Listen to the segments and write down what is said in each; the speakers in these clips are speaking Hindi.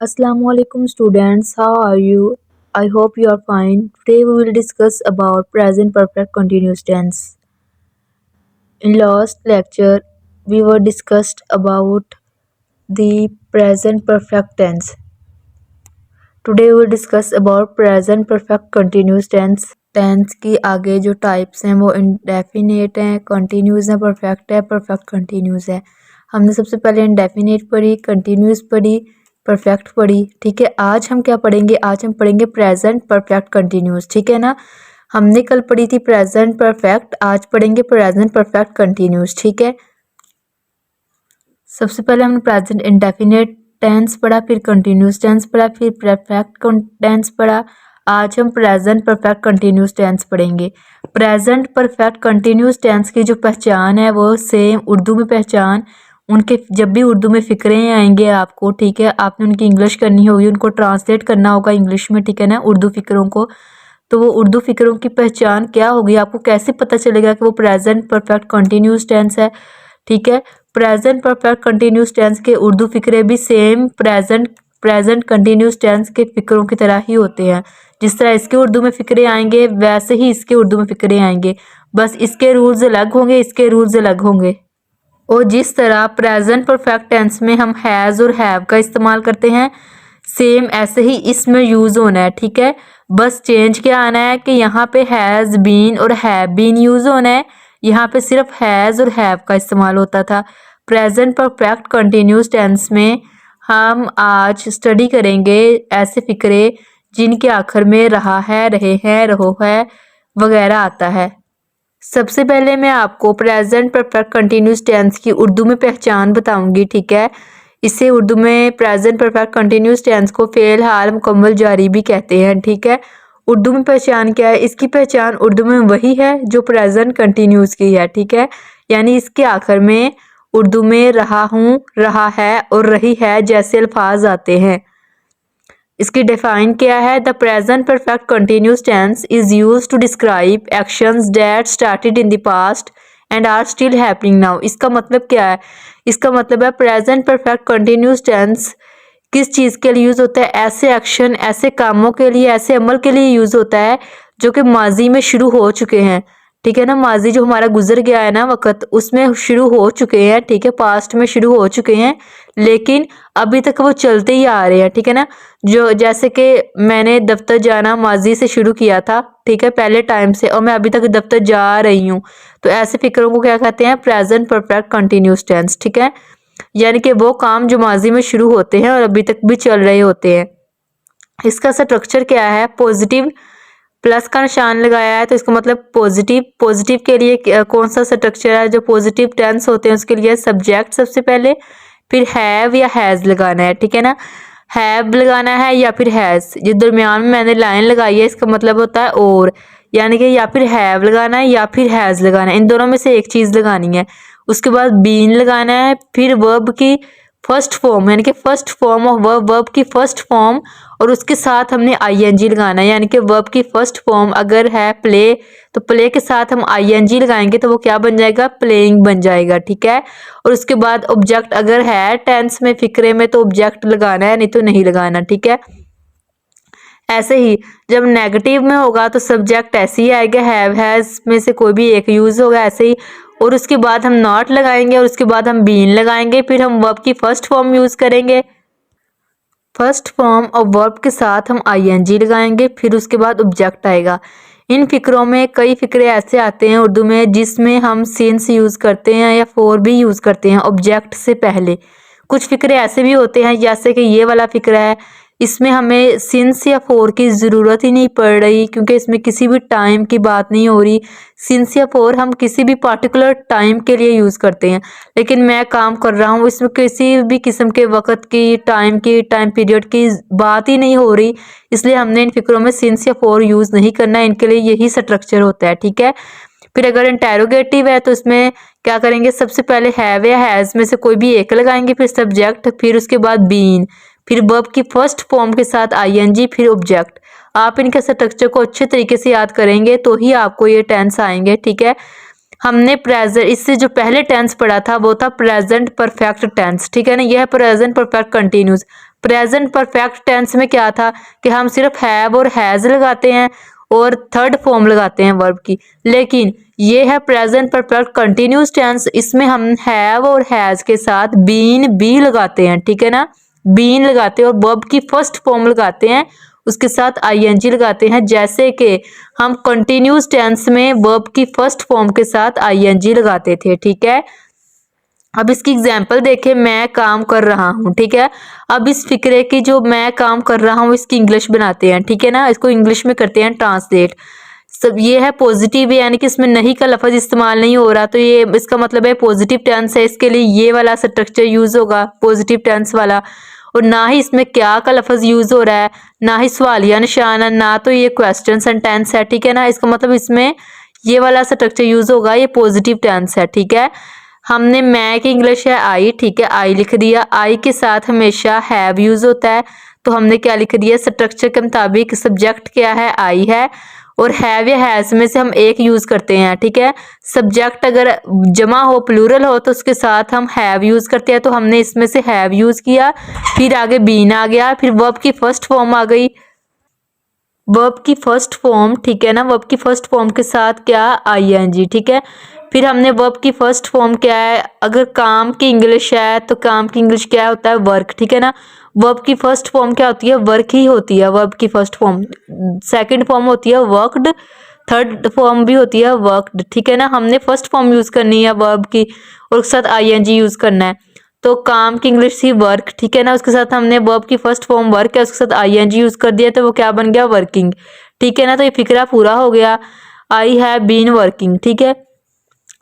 Assalamualaikum students, how are you? I hope you are fine. Today we will discuss about present perfect continuous tense. In last lecture we were discussed about the present perfect tense. Today we will discuss about present perfect continuous tense. Tense की आगे जो टाइप्स हैं वो इंडेफिनेट हैं, कंटिन्यूस है, परफेक्ट कंटिन्यूस है। हमने सबसे पहले इंडेफिनेट पढ़ी, कंटिन्यूस पढ़ी, परफेक्ट पढ़ी। ठीक है, आज हम क्या पढ़ेंगे? आज हम पढ़ेंगे प्रेजेंट परफेक्ट कंटिन्यूस। ठीक है ना, हमने कल पढ़ी थी प्रेजेंट परफेक्ट, आज पढ़ेंगे प्रेजेंट परफेक्ट कंटिन्यूस। ठीक है, सबसे पहले हमने प्रेजेंट इंडेफिनेट टेंस पढ़ा, फिर कंटिन्यूस टेंस पढ़ा, फिर परफेक्ट टेंस पढ़ा। आज हम प्रेजेंट परफेक्ट कंटिन्यूस टेंस पढ़ेंगे। प्रेजेंट परफेक्ट कंटिन्यूस टेंस की जो पहचान है वो सेम उर्दू में पहचान, उनके जब भी उर्दू में फ़िक्रे आएंगे आपको, ठीक है, आपने उनकी इंग्लिश करनी होगी, उनको ट्रांसलेट करना होगा इंग्लिश में, ठीक है ना, उर्दू फ़िक्रों को। तो वो उर्दू फ़िक्रों की पहचान क्या होगी, आपको कैसे पता चलेगा कि वो प्रेजेंट परफेक्ट कंटिन्यूस टेंस है? ठीक है, प्रेजेंट परफेक्ट कंटिन्यूस टेंस के उर्दू फ़िक्रे भी सेम प्रेजेंट कंटिन्यूस टेंस के फ़िक्रों की तरह ही होते हैं। जिस तरह इसके उर्दू में फ़िक्रे आएंगे वैसे ही इसके उर्दू में फ़िक्रे आएंगे, बस इसके रूल्स अलग होंगे, इसके रूल्स अलग होंगे। और जिस तरह प्रेजेंट परफेक्ट टेंस में हम हैज़ और हैव का इस्तेमाल करते हैं, सेम ऐसे ही इसमें यूज़ होना है। ठीक है, बस चेंज क्या आना है कि यहाँ पे हैज़ बीन और हैव बीन यूज़ होना है, यहाँ पे सिर्फ हैज़ और हैव का इस्तेमाल होता था। प्रेजेंट परफेक्ट कंटिन्यूस टेंस में हम आज स्टडी करेंगे ऐसे फ़िक्रे जिनके आखिर में रहा है, रहे हैं, रहो है वगैरह आता है। सबसे पहले मैं आपको प्रेजेंट परफेक्ट कंटिन्यूस टेंस की उर्दू में पहचान बताऊंगी। ठीक है, इसे उर्दू में प्रेजेंट परफेक्ट कंटिन्यूस टेंस को फ़ेल हाल मुकम्मल जारी भी कहते हैं। ठीक है, उर्दू में पहचान क्या है? इसकी पहचान उर्दू में वही है जो प्रेजेंट कंटिन्यूस की है। ठीक है, यानी इसके आखिर में उर्दू में रहा हूँ, रहा है और रही है जैसे अल्फाज आते हैं। इसकी डिफाइन क्या है? The present perfect continuous tense is use to describe actions that started in the past and are still happening now. इसका मतलब क्या है? इसका मतलब है प्रेजेंट परफेक्ट कंटिन्यूस टेंस किस चीज़ के लिए यूज़ होता है? ऐसे एक्शन, ऐसे कामों के लिए, ऐसे अमल के लिए यूज़ होता है जो कि माजी में शुरू हो चुके हैं। ठीक है ना, माजी जो हमारा गुजर गया है ना वक्त, उसमें शुरू हो चुके हैं। ठीक है, पास्ट में शुरू हो चुके हैं लेकिन अभी तक वो चलते ही आ रहे हैं। ठीक है ना, जो जैसे कि मैंने दफ्तर जाना माजी से शुरू किया था, ठीक है, पहले टाइम से, और मैं अभी तक दफ्तर जा रही हूँ, तो ऐसे फिक्रों को क्या कहते हैं? Present perfect continuous tense. ठीक है, यानी कि वो काम जो माजी में शुरू होते हैं और अभी तक भी चल रहे होते हैं। इसका स्ट्रक्चर क्या है? पॉजिटिव प्लस का निशान लगाया है तो इसका मतलब पॉजिटिव। पॉजिटिव के लिए कौन सा स्ट्रक्चर है? जो पॉजिटिव टेंस होते हैं उसके लिए सब्जेक्ट सबसे पहले, फिर हैव या हैज़ लगाना है। ठीक है ना, हैव लगाना है या फिर हैज़। जो दरमियान में मैंने लाइन लगाई है इसका मतलब होता है और, यानी कि या फिर हैव लगाना है या फिर हैज़ लगाना है, इन दोनों में से एक चीज़ लगानी है। उसके बाद बीन लगाना है, फिर वर्ब की फर्स्ट फॉर्म, यानी कि first form of verb, verb की फर्स्ट फॉर्म, और उसके साथ हमने आईएनजी लगाना है। यानी कि वर्ब की फर्स्ट फॉर्म अगर है प्ले, तो प्ले के साथ हम आईएनजी लगाएंगे तो वो क्या बन जाएगा? प्लेइंग बन जाएगा। ठीक है, और उसके बाद ऑब्जेक्ट अगर है टेंस में फिक्रे में तो ऑब्जेक्ट लगाना है, नहीं तो नहीं लगाना। ठीक है, ऐसे ही जब नेगेटिव में होगा तो सब्जेक्ट ऐसे ही आएगा, हैव हैज़ में से कोई भी एक यूज़ होगा ऐसे ही, और उसके बाद हम नॉट लगाएंगे और उसके बाद हम बीन लगाएंगे, फिर हम वर्ब की फर्स्ट फॉर्म यूज़ करेंगे, फर्स्ट फॉर्म और वर्ब के साथ हम आईएनजी लगाएंगे, फिर उसके बाद ऑब्जेक्ट आएगा। इन फिक्रों में कई फिक्रे ऐसे आते हैं उर्दू में जिसमें हम सिंस यूज़ करते हैं या फॉर भी यूज़ करते हैं ऑब्जेक्ट से पहले। कुछ फिक्रे ऐसे भी होते हैं जैसे कि ये वाला फिक्रा है, इसमें हमें सिंस या फॉर की ज़रूरत ही नहीं पड़ रही क्योंकि इसमें किसी भी टाइम की बात नहीं हो रही। सिंस या फॉर हम किसी भी पार्टिकुलर टाइम के लिए यूज़ करते हैं, लेकिन मैं काम कर रहा हूँ इसमें किसी भी किस्म के वक़्त की, टाइम पीरियड की बात ही नहीं हो रही, इसलिए हमने इन फिक्रों में सिंस या फॉर यूज़ नहीं करना है। इनके लिए यही स्ट्रक्चर होता है। ठीक है, फिर अगर इंटेरोगेटिव है तो इसमें क्या करेंगे? सबसे पहले हैव या हैज़ में से कोई भी एक लगाएंगे, फिर सब्जेक्ट, फिर उसके बाद बीन, फिर वर्ब की फर्स्ट फॉर्म के साथ आईएनजी, फिर ऑब्जेक्ट। आप इनके स्ट्रक्चर को अच्छे तरीके से याद करेंगे तो ही आपको ये टेंस आएंगे। ठीक है, हमने प्रेजेंट, इससे जो पहले टेंस पढ़ा था वो था प्रेजेंट परफेक्ट टेंस। ठीक है ना, यह है present perfect continuous. Present perfect tense में क्या था कि हम सिर्फ हैव और हैज लगाते हैं और थर्ड फॉर्म लगाते हैं वर्ब की, लेकिन ये है प्रेजेंट परफेक्ट कंटिन्यूस टेंस, इसमें हम हैव और हैज के साथ बीन बी लगाते हैं, ठीक है ना, बीन लगाते हैं और वर्ब की फर्स्ट फॉर्म लगाते हैं, उसके साथ आईएनजी लगाते हैं, जैसे कि हम कंटिन्यूस टेंस में वर्ब की फर्स्ट फॉर्म के साथ आईएनजी लगाते थे, ठीक है। अब इसकी एग्जाम्पल देखें, मैं काम कर रहा हूँ, ठीक है। अब इस फिक्रे की जो मैं काम कर रहा हूँ इसकी इंग्लिश बनाते हैं, ठीक है ना, इसको इंग्लिश में करते हैं ट्रांसलेट। सब ये है पॉजिटिव, यानी कि इसमें नहीं का लफज इस्तेमाल नहीं हो रहा, तो ये इसका मतलब है पॉजिटिव टेंस है, इसके लिए ये वाला स्ट्रक्चर यूज होगा पॉजिटिव टेंस वाला। और ना ही इसमें क्या का लफज यूज हो रहा है, ना ही सवालिया निशान है, ना तो ये क्वेश्चन सेंटेंस है, ठीक है ना, इसका मतलब इसमें ये वाला स्ट्रक्चर यूज होगा, ये पॉजिटिव टेंस है, ठीक है। हमने मैं की इंग्लिश है आई, ठीक है, आई लिख दिया, आई के साथ हमेशा हैव यूज होता है, तो हमने क्या लिख दिया, स्ट्रक्चर के मुताबिक सब्जेक्ट क्या है, आई है, और हैव या हैज में से हम एक यूज करते हैं, ठीक है। सब्जेक्ट अगर जमा हो प्लूरल हो तो उसके साथ हम हैव यूज करते हैं, तो हमने इसमें से हैव यूज किया, फिर आगे बीन आ गया, फिर वर्ब की फर्स्ट फॉर्म आ गई, वर्ब की फर्स्ट फॉर्म, ठीक है ना, वर्ब की फर्स्ट फॉर्म के साथ क्या, आईएनजी, ठीक है। फिर हमने वर्ब की फर्स्ट फॉर्म क्या है, अगर काम की इंग्लिश है तो काम की इंग्लिश क्या होता है, वर्क, ठीक है ना। वर्ब की फर्स्ट फॉर्म क्या होती है, वर्क ही होती है, वर्ब की फर्स्ट फॉर्म। सेकंड फॉर्म होती है वर्कड, थर्ड फॉर्म भी होती है वर्कड, ठीक है ना। हमने फर्स्ट फॉर्म यूज करनी है वर्ब की और उसके साथ आईएनजी यूज करना है, तो काम की इंग्लिश थी वर्क, ठीक है ना, उसके साथ हमने वर्ब की फर्स्ट फॉर्म वर्क है, उसके साथ आईएनजी यूज कर दिया, तो वो क्या बन गया, वर्किंग, ठीक है ना। तो ये फिक्रा पूरा हो गया, आई हैव बीन वर्किंग, ठीक है।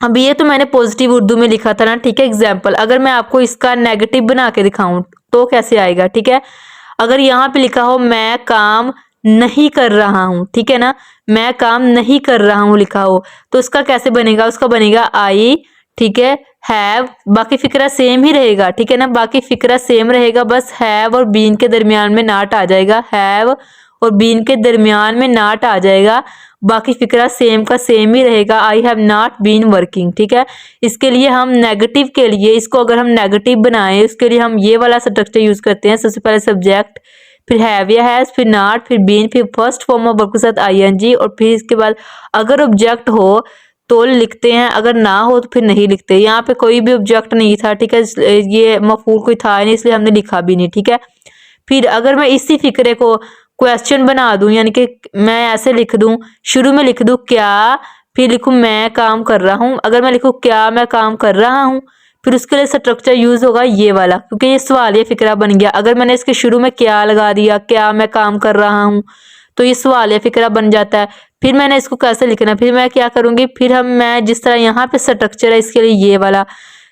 अब ये तो मैंने पॉजिटिव उर्दू में लिखा था ना, ठीक है, एग्जाम्पल। अगर मैं आपको इसका नेगेटिव बना के दिखाऊं तो कैसे आएगा, ठीक है। अगर यहाँ पे लिखा हो मैं काम नहीं कर रहा हूँ, ठीक है ना, मैं काम नहीं कर रहा हूँ लिखा हो, तो उसका कैसे बनेगा, उसका बनेगा आई, ठीक है, हैव, बाकी फिक्रा सेम ही रहेगा, ठीक है ना, बाकी फिक्रा सेम रहेगा, बस हैव और बीन के दरमियान में नाट आ जाएगा, हैव और बीन के दरमियान में नाट आ जाएगा, बाकी फिक्रा सेम का सेम ही रहेगा, I have not been working, ठीक है। इसके लिए हम नेगेटिव के लिए, इसको अगर हम नेगेटिव बनाएं इसके लिए हम ये वाला स्ट्रक्चर यूज करते हैं, सबसे पहले सब्जेक्ट, फिर हैव या हैज, फिर नॉट, फिर बीन, फिर फर्स्ट फॉर्म ऑफ वर्ब के साथ आईएनजी, और फिर इसके बाद अगर ऑब्जेक्ट हो तो लिखते हैं, अगर ना हो तो फिर नहीं लिखते। यहाँ पे कोई भी ऑब्जेक्ट नहीं था, ठीक है, ये मफूल कोई था नहीं, इसलिए हमने लिखा भी नहीं, ठीक है। फिर अगर मैं इसी फिक्रे को क्वेश्चन बना दूं, यानी कि मैं ऐसे लिख दूं, शुरू में लिख दूं क्या, फिर लिखूं मैं काम कर रहा हूं, अगर मैं लिखूं क्या मैं काम कर रहा हूं, फिर उसके लिए स्ट्रक्चर यूज होगा ये वाला, क्योंकि ये सवाल, ये फिक्रा बन गया। अगर मैंने इसके शुरू में क्या लगा दिया, क्या मैं काम कर रहा हूं, तो ये सवाल या फिक्रा बन जाता है। फिर मैंने इसको कैसे लिखना, फिर मैं क्या करूंगी, फिर मैं जिस तरह यहाँ पे स्ट्रक्चर है इसके लिए ये वाला,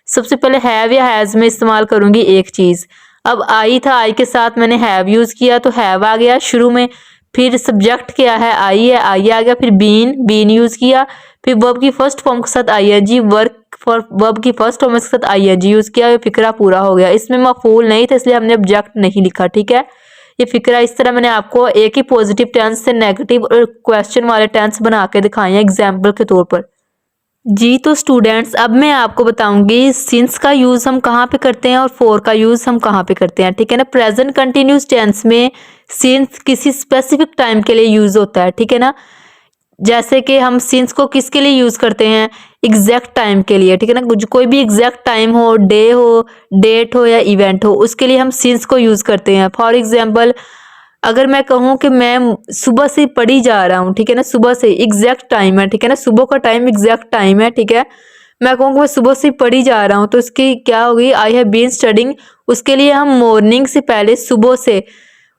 सबसे पहले हैव या हैज में इस्तेमाल करूंगी एक चीज। अब आई था, आई के साथ मैंने हैव यूज किया तो हैव आ गया शुरू में, फिर सब्जेक्ट क्या है, आई है, आई आ गया, फिर बीन यूज किया, फिर वर्ब की फर्स्ट फॉर्म के साथ आईएनजी, वर्क फॉर वर्ब की फर्स्ट फॉर्म के साथ आईएनजी यूज किया, ये फिक्रा पूरा हो गया। इसमें मफूल नहीं था इसलिए हमने ऑब्जेक्ट नहीं लिखा, ठीक है। ये फिक्रा इस तरह मैंने आपको एक ही पॉजिटिव टेंस से नेगेटिव और क्वेश्चन वाले टेंस बना के दिखाए हैं एग्जाम्पल के तौर पर। जी तो स्टूडेंट्स, अब मैं आपको बताऊंगी सिंस का यूज़ हम कहाँ पे करते हैं और फॉर का यूज़ हम कहाँ पे करते हैं, ठीक है ना। प्रेजेंट कंटिन्यूस टेंस में सिंस किसी स्पेसिफिक टाइम के लिए यूज़ होता है, ठीक है ना। जैसे कि हम सिंस को किसके लिए यूज़ करते हैं, एग्जैक्ट टाइम के लिए, ठीक है ना। कोई भी एग्जैक्ट टाइम हो, डे हो, डेट हो या इवेंट हो, उसके लिए हम सिंस को यूज़ करते हैं। फॉर एग्जाम्पल, अगर मैं कहूँ कि मैं सुबह से पढ़ी जा रहा हूँ, ठीक है ना, सुबह से एग्जैक्ट टाइम है, ठीक है ना, सुबह का टाइम एग्जैक्ट टाइम है, ठीक है। मैं कहूँ कि मैं सुबह से पढ़ी जा रहा हूँ, तो इसकी क्या होगी, आई हैव बीन स्टडिंग। उसके लिए हम मॉर्निंग से पहले, सुबह से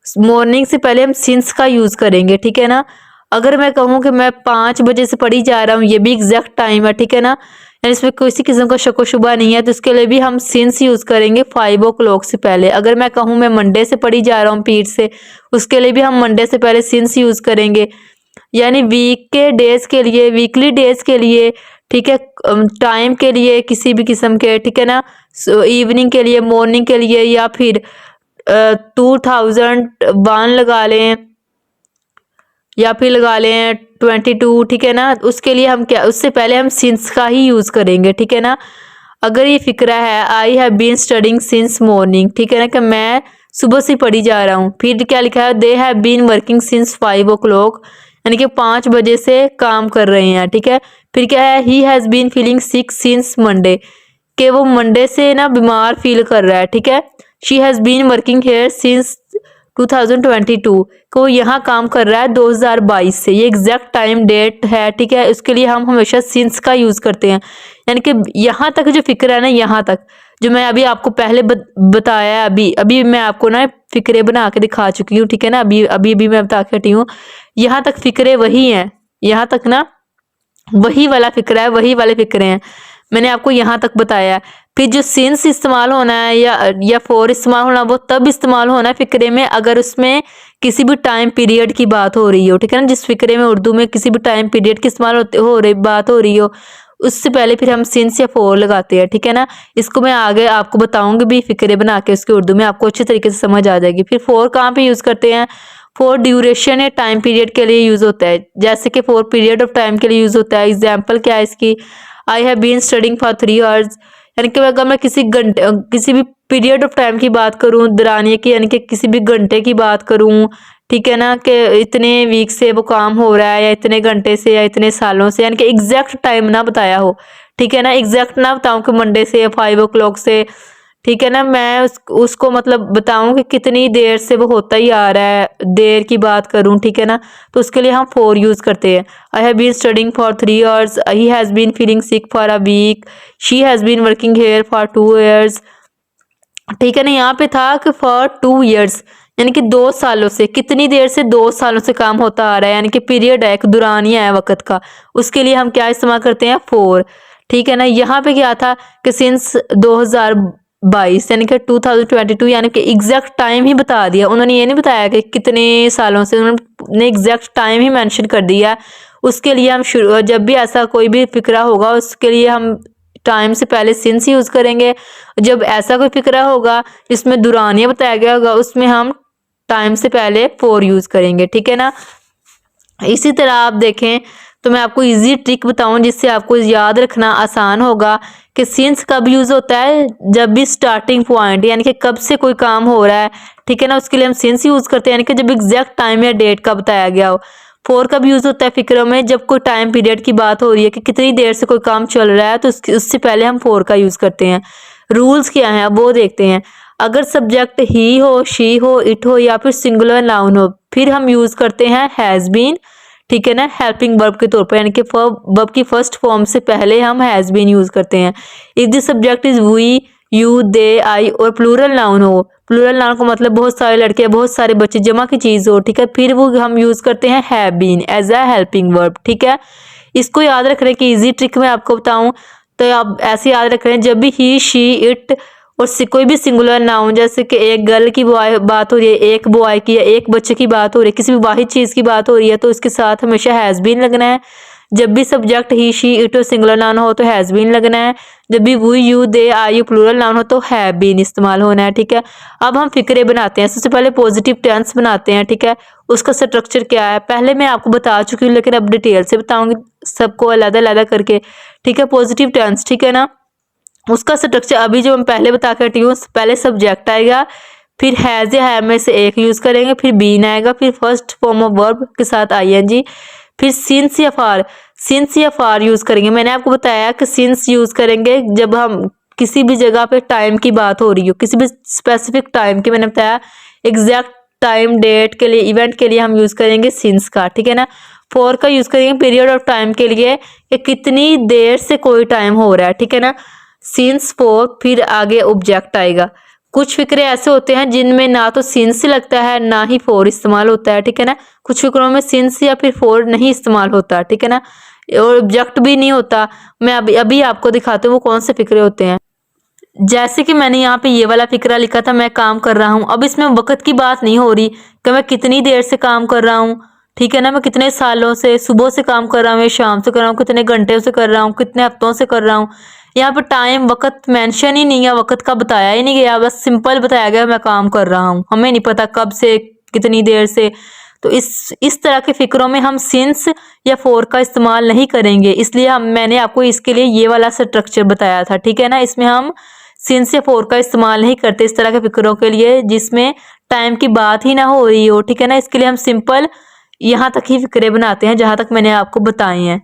मॉर्निंग से पहले हम सिंस का यूज़ करेंगे, ठीक है ना। अगर मैं कहूँ कि मैं 5 बजे से पढ़ी जा रहा हूँ, ये भी एग्जैक्ट टाइम है, ठीक है ना, इसमें किसी किस्म का शक व शुबा नहीं है, तो इसके लिए भी हम सिंस यूज करेंगे 5 o'clock से पहले। अगर मैं कहूँ मैं मंडे से पढ़ी जा रहा हूँ पीर से, उसके लिए भी हम मंडे से पहले सिंस यूज करेंगे। यानी वीक के डेज के लिए, वीकली डेज के लिए, ठीक है, टाइम के लिए किसी भी किस्म के, ठीक है ना, इवनिंग के लिए, मॉर्निंग के लिए, या फिर 2001 लगा लें, या फिर लगा लें 22, ठीक है ना, उसके लिए हम क्या, उससे पहले हम सिंस का ही यूज़ करेंगे, ठीक है ना। अगर ये फिक्रा है I have been studying since morning, ठीक है ना, कि मैं सुबह से पढ़ी जा रहा हूँ। फिर क्या लिखा है, they have been working since 5 o'clock, यानी कि 5 बजे से काम कर रहे हैं, ठीक है। फिर क्या है, he has been feeling sick since Monday, कि वो मंडे से ना बीमार फील कर रहा है, ठीक है। She has been working here since 2022, को यहाँ काम कर रहा है 2022 से। ये एग्जैक्ट टाइम डेट है, ठीक है। उसके लिए हम हमेशा सिंस का यूज़ करते हैं, यानी कि यहाँ तक जो फिक्र है ना, यहाँ तक जो मैं अभी आपको पहले बताया है, अभी अभी मैं आपको ना फिक्रे बना के दिखा चुकी हूँ, ठीक है ना। अभी अभी अभी मैं बता के हटी हूँ, यहाँ तक फिक्रे वही हैं, यहाँ तक ना वही वाला फिक्रा है, वही वाले फिक्रे हैं, मैंने आपको यहाँ तक बताया। फिर जो सिंस इस्तेमाल होना है या फॉर इस्तेमाल होना, वो तब इस्तेमाल होना है फिक्रे में अगर उसमें किसी भी टाइम पीरियड की बात हो रही हो, ठीक है ना। जिस फिक्रे में उर्दू में किसी भी टाइम पीरियड की इस्तेमाल बात हो रही हो, उससे पहले फिर हम सिंस या फॉर लगाते हैं, ठीक है ना। इसको मैं आगे आपको बताऊंगी भी, फिक्रे बना के उसके उर्दू में आपको अच्छे तरीके से समझ आ जाएगी। फिर फॉर कहाँ पे यूज़ करते हैं, फॉर ड्यूरेशन या टाइम पीरियड के लिए यूज़ होता है, जैसे कि फॉर पीरियड ऑफ टाइम के लिए यूज़ होता है। एग्जाम्पल क्या है इसकी, I have been studying for 3 hours, यानी कि अगर मैं किसी घंटे किसी भी पीरियड ऑफ टाइम की बात करूँ, दौरानिए की, यानी कि किसी भी घंटे की बात करूँ, ठीक है ना, कि इतने वीक से वो काम हो रहा है या इतने घंटे से या इतने सालों से, यानी कि एग्जैक्ट टाइम ना बताया हो, ठीक है ना। एग्जैक्ट ना बताऊँ कि मंडे से या 5 o'clock से, ठीक है ना। मैं उसको मतलब बताऊं कि कितनी देर से वो होता ही आ रहा है, देर की बात करूं, ठीक है ना। तो उसके लिए हम फॉर यूज़ करते हैं। I have been studying for 3 hours, he has been feeling sick for a week, she has been working here for 2 years, ठीक है ना। यहाँ पे था कि फॉर 2 years, यानी कि 2 सालों से, कितनी देर से, 2 सालों से काम होता आ रहा है, यानी कि पीरियड है, एक दुरानिया है वक्त का, उसके लिए हम क्या इस्तेमाल करते हैं, फॉर, ठीक है ना। यहाँ पे क्या था कि सिंस 2022, यानी कि 2022, यानी कि एग्जैक्ट टाइम ही बता दिया उन्होंने, ये नहीं बताया कि कितने सालों से, उन्होंने एग्जैक्ट टाइम ही मेंशन कर दिया। उसके लिए हम जब भी ऐसा कोई भी फिक्रा होगा, उसके लिए हम टाइम से पहले सिंस यूज़ करेंगे। जब ऐसा कोई फिक्रा होगा जिसमें दुरानिया बताया गया होगा, उसमें हम टाइम से पहले फॉर यूज़ करेंगे, ठीक है ना। इसी तरह आप देखें तो मैं आपको इजी ट्रिक बताऊं जिससे आपको याद रखना आसान होगा कि सिंस कब यूज़ होता है, जब भी स्टार्टिंग पॉइंट, यानी कि कब से कोई काम हो रहा है, ठीक है ना, उसके लिए हम सिंस यूज़ करते हैं, यानी कि जब एग्जैक्ट टाइम या डेट का बताया गया हो। फॉर कब यूज़ होता है फिक्रों में, जब कोई टाइम पीरियड की बात हो रही है कि कितनी देर से कोई काम चल रहा है, तो उससे पहले हम फॉर का यूज़ करते हैं। रूल्स क्या हैं अब वो देखते हैं। अगर सब्जेक्ट ही हो, शी हो, इट हो या फिर सिंगुलर नाउन हो, फिर हम यूज़ करते हैं हैज़ बीन, ठीक है ना, हेल्पिंग वर्ब के तौर पर, यानी कि वर्ब की फर्स्ट फॉर्म से पहले हम हैज़ बीन यूज़ करते हैं। If the subject is we, you, they, I और प्लूरल नाउन हो, प्लूरल नाउन का मतलब बहुत सारे लड़के, बहुत सारे बच्चे, जमा की चीज़ हो, ठीक है, फिर वो हम यूज़ करते हैं have been as a helping verb, ठीक है। इसको याद रखने की इजी ट्रिक मैं आपको बताऊं तो आप ऐसे याद रख रहे हैं, जब भी ही, शी, इट और कोई भी सिंगुलर नाउन, जैसे कि एक गर्ल की बात हो रही है, एक बॉय की या एक बच्चे की बात हो रही है, किसी भी वाहिद चीज़ की बात हो रही है, तो इसके साथ हमेशा हैज़ बीन लगना है। जब भी सब्जेक्ट ही, शी, इट और सिंगुलर नाउन हो तो हैज़ बीन लगना है। जब भी वो, you, they, I plural noun हो तो हैव बीन इस्तेमाल होना है, ठीक है। अब हम फिक्रे बनाते हैं। सबसे पहले पॉजिटिव टेंस बनाते हैं, ठीक है। उसका स्ट्रक्चर क्या है पहले मैं आपको बता चुकी हूँ, लेकिन अब डिटेल से बताऊंगी सबको अलग अलग करके, ठीक है। पॉजिटिव टेंस, ठीक है ना, उसका स्ट्रक्चर अभी जो मैं पहले बता कर हटी हूँ, पहले सब्जेक्ट आएगा, फिर हैज़ या हैव में से एक यूज़ करेंगे, फिर बीन आएगा, फिर फर्स्ट फॉर्म ऑफ वर्ब के साथ आईएनजी, फिर सिंस या फार यूज़ करेंगे। मैंने आपको बताया कि सिंस यूज़ करेंगे जब हम किसी भी जगह पे टाइम की बात हो रही हो, किसी भी स्पेसिफिक टाइम की, मैंने बताया एग्जैक्ट टाइम डेट के लिए, इवेंट के लिए हम यूज़ करेंगे सिंस का, ठीक है ना। फॉर का यूज़ करेंगे पीरियड ऑफ टाइम के लिए कि कितनी देर से कोई टाइम हो रहा है, ठीक है ना। सिंस फॉर, फिर आगे ऑब्जेक्ट आएगा। कुछ फिक्रे ऐसे होते हैं जिनमें ना तो सिंस लगता है ना ही फॉर इस्तेमाल होता है, ठीक है ना। कुछ फिक्रों में सिंस या फिर फॉर नहीं इस्तेमाल होता, ठीक है ना, और ऑब्जेक्ट भी नहीं होता। मैं अभी अभी आपको दिखाती हूँ वो कौन से फिक्रे होते हैं। जैसे कि मैंने यहाँ पे ये वाला फिक्रा लिखा था, मैं काम कर रहा हूँ। अब इसमें वक्त की बात नहीं हो रही कि मैं कितनी देर से काम कर रहा हूँ, ठीक है ना, मैं कितने सालों से, सुबह से काम कर रहा हूँ या शाम से कर रहा हूँ, कितने घंटे से कर रहा हूँ, कितने हफ्तों से कर रहा हूँ। यहाँ पे टाइम वक्त मेंशन ही नहीं है, वक्त का बताया ही नहीं गया, बस सिंपल बताया गया मैं काम कर रहा हूँ, हमें नहीं पता कब से कितनी देर से। तो इस तरह के फिक्रों में हम सिंस या फॉर का इस्तेमाल नहीं करेंगे, इसलिए मैंने आपको इसके लिए ये वाला स्ट्रक्चर बताया था, ठीक है ना। इसमें हम सिंस या फॉर का इस्तेमाल नहीं करते इस तरह के फिक्रों के लिए जिसमें टाइम की बात ही ना हो रही हो, ठीक है ना। इसके लिए हम सिंपल यहाँ तक ही फिक्रे बनाते हैं जहाँ तक मैंने आपको बताए हैं।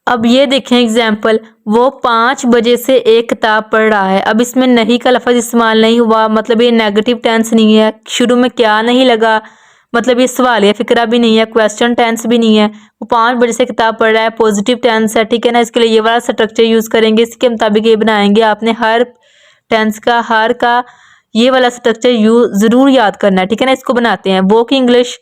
अब ये देखें एग्जाम्पल, वो 5 बजे से एक किताब पढ़ रहा है। अब इसमें नहीं का लफ्ज़ इस्तेमाल नहीं हुआ, मतलब ये नेगेटिव टेंस नहीं है, शुरू में क्या नहीं लगा, मतलब ये सवालिया फिक्रा भी नहीं है, क्वेश्चन टेंस भी नहीं है। वो 5 बजे से किताब पढ़ रहा है, पॉजिटिव टेंस है, ठीक है ना। इसके लिए ये वाला स्ट्रक्चर यूज़ करेंगे, इसके मुताबिक ये बनाएंगे। आपने हर टेंस का, हर का ये वाला स्ट्रक्चर ज़रूर याद करना है, ठीक है ना। इसको बनाते हैं। वो की इंग्लिश